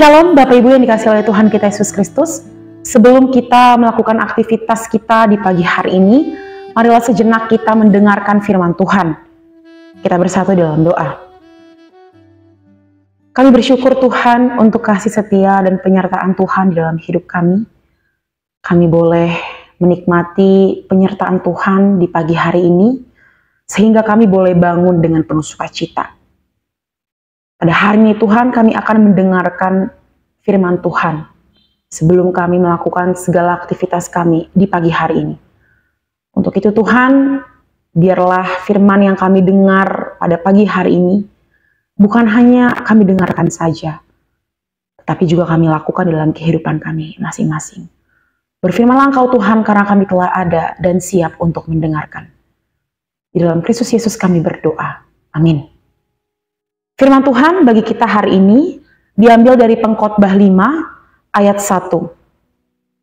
Shalom Bapak Ibu yang dikasihi oleh Tuhan kita Yesus Kristus. Sebelum kita melakukan aktivitas kita di pagi hari ini, marilah sejenak kita mendengarkan firman Tuhan. Kita bersatu dalam doa. Kami bersyukur Tuhan untuk kasih setia dan penyertaan Tuhan di dalam hidup kami. Kami boleh menikmati penyertaan Tuhan di pagi hari ini, sehingga kami boleh bangun dengan penuh sukacita. Pada hari ini Tuhan, kami akan mendengarkan firman Tuhan sebelum kami melakukan segala aktivitas kami di pagi hari ini. Untuk itu Tuhan, biarlah firman yang kami dengar pada pagi hari ini bukan hanya kami dengarkan saja, tetapi juga kami lakukan dalam kehidupan kami masing-masing. Berfirmanlah Engkau Tuhan, karena kami telah ada dan siap untuk mendengarkan. Di dalam Kristus Yesus kami berdoa. Amin. Firman Tuhan bagi kita hari ini diambil dari Pengkhotbah 5 ayat 1.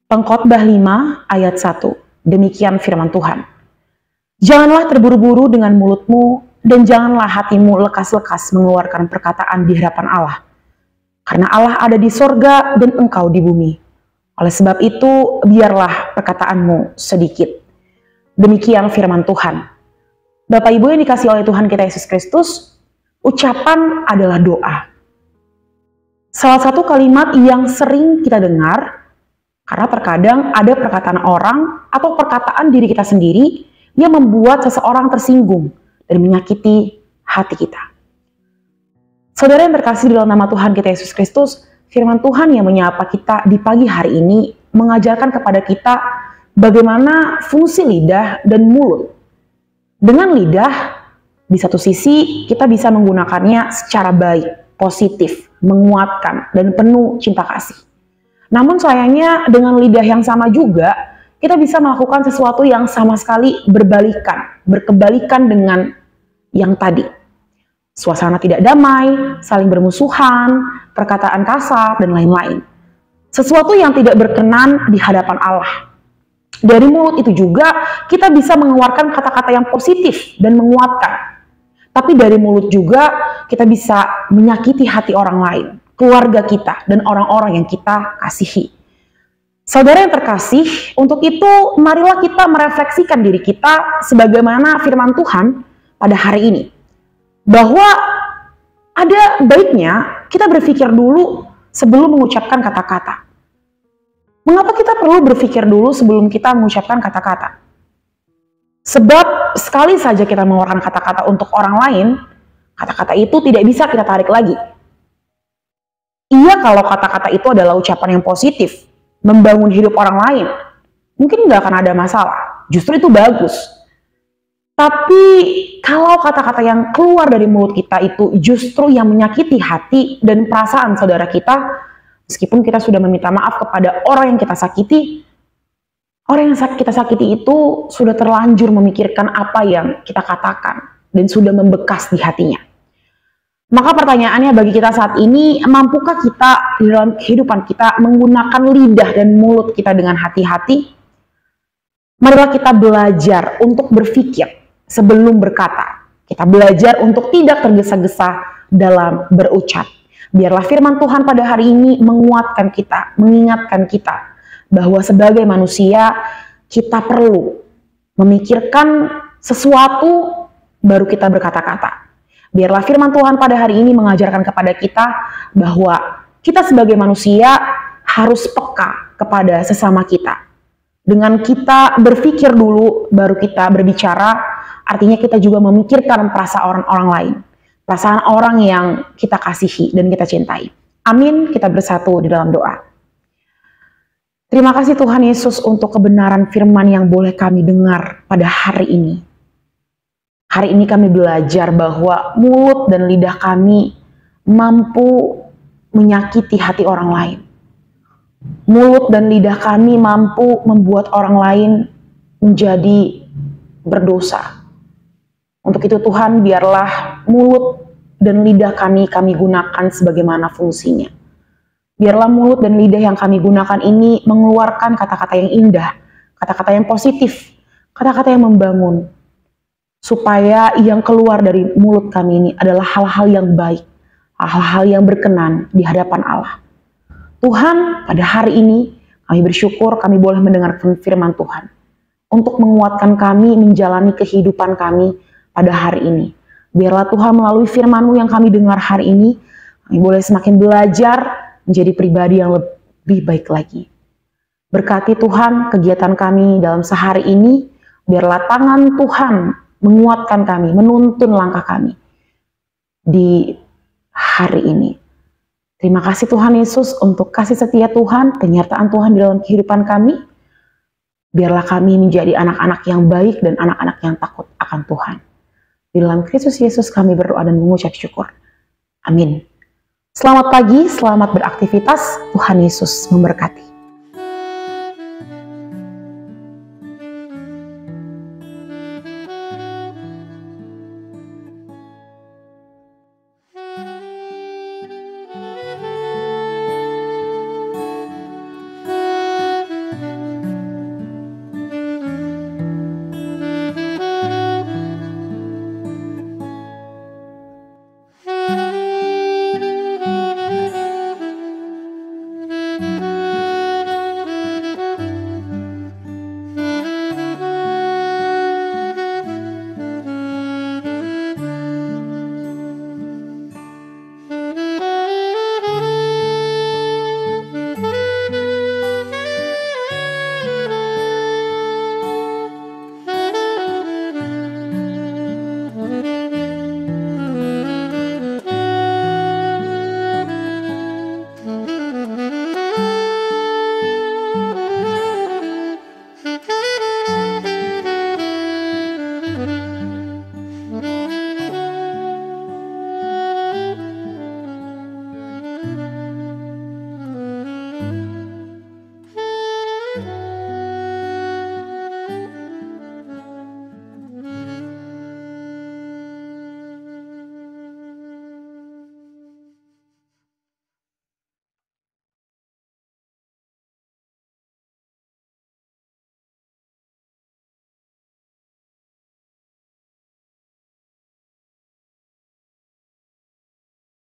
Pengkhotbah 5 ayat 1. Demikian firman Tuhan. Janganlah terburu-buru dengan mulutmu dan janganlah hatimu lekas-lekas mengeluarkan perkataan di hadapan Allah. Karena Allah ada di sorga dan engkau di bumi. Oleh sebab itu biarlah perkataanmu sedikit. Demikian firman Tuhan. Bapak Ibu yang dikasihi oleh Tuhan kita Yesus Kristus, ucapan adalah doa. Salah satu kalimat yang sering kita dengar, karena terkadang ada perkataan orang atau perkataan diri kita sendiri yang membuat seseorang tersinggung dan menyakiti hati kita. Saudara yang terkasih dalam nama Tuhan kita Yesus Kristus, firman Tuhan yang menyapa kita di pagi hari ini mengajarkan kepada kita bagaimana fungsi lidah dan mulut. Dengan lidah, di satu sisi, kita bisa menggunakannya secara baik, positif, menguatkan, dan penuh cinta kasih. Namun sayangnya dengan lidah yang sama juga, kita bisa melakukan sesuatu yang sama sekali berkebalikan dengan yang tadi. Suasana tidak damai, saling bermusuhan, perkataan kasar, dan lain-lain. Sesuatu yang tidak berkenan di hadapan Allah. Dari mulut itu juga, kita bisa mengeluarkan kata-kata yang positif dan menguatkan. Tapi dari mulut juga kita bisa menyakiti hati orang lain, keluarga kita, dan orang-orang yang kita kasihi. Saudara yang terkasih, untuk itu marilah kita merefleksikan diri kita sebagaimana firman Tuhan pada hari ini. Bahwa ada baiknya kita berpikir dulu sebelum mengucapkan kata-kata. Mengapa kita perlu berpikir dulu sebelum kita mengucapkan kata-kata? Sebab sekali saja kita mengeluarkan kata-kata untuk orang lain, kata-kata itu tidak bisa kita tarik lagi. Iya, kalau kata-kata itu adalah ucapan yang positif, membangun hidup orang lain, mungkin nggak akan ada masalah. Justru itu bagus. Tapi kalau kata-kata yang keluar dari mulut kita itu justru yang menyakiti hati dan perasaan saudara kita, meskipun kita sudah meminta maaf kepada orang yang kita sakiti, orang yang kita sakiti itu sudah terlanjur memikirkan apa yang kita katakan dan sudah membekas di hatinya. Maka pertanyaannya bagi kita saat ini, mampukah kita di dalam kehidupan kita menggunakan lidah dan mulut kita dengan hati-hati? Marilah kita belajar untuk berpikir sebelum berkata. Kita belajar untuk tidak tergesa-gesa dalam berucap. Biarlah firman Tuhan pada hari ini menguatkan kita, mengingatkan kita bahwa sebagai manusia kita perlu memikirkan sesuatu baru kita berkata-kata. Biarlah firman Tuhan pada hari ini mengajarkan kepada kita bahwa kita sebagai manusia harus peka kepada sesama kita. Dengan kita berpikir dulu baru kita berbicara, artinya kita juga memikirkan perasaan orang lain, perasaan orang yang kita kasihi dan kita cintai. Amin, kita bersatu di dalam doa. Terima kasih Tuhan Yesus untuk kebenaran firman yang boleh kami dengar pada hari ini. Hari ini kami belajar bahwa mulut dan lidah kami mampu menyakiti hati orang lain. Mulut dan lidah kami mampu membuat orang lain menjadi berdosa. Untuk itu Tuhan, biarlah mulut dan lidah kami gunakan sebagaimana fungsinya. Biarlah mulut dan lidah yang kami gunakan ini mengeluarkan kata-kata yang indah, kata-kata yang positif, kata-kata yang membangun. Supaya yang keluar dari mulut kami ini adalah hal-hal yang baik, hal-hal yang berkenan di hadapan Allah. Tuhan, pada hari ini kami bersyukur kami boleh mendengar firman Tuhan untuk menguatkan kami menjalani kehidupan kami pada hari ini. Biarlah Tuhan melalui firman-Mu yang kami dengar hari ini, kami boleh semakin belajar menjadi pribadi yang lebih baik lagi. Berkati Tuhan kegiatan kami dalam sehari ini, biarlah tangan Tuhan menguatkan kami, menuntun langkah kami di hari ini. Terima kasih Tuhan Yesus untuk kasih setia Tuhan, penyertaan Tuhan di dalam kehidupan kami. Biarlah kami menjadi anak-anak yang baik dan anak-anak yang takut akan Tuhan. Di dalam Kristus Yesus kami berdoa dan mengucap syukur. Amin. Selamat pagi, selamat beraktivitas. Tuhan Yesus memberkati.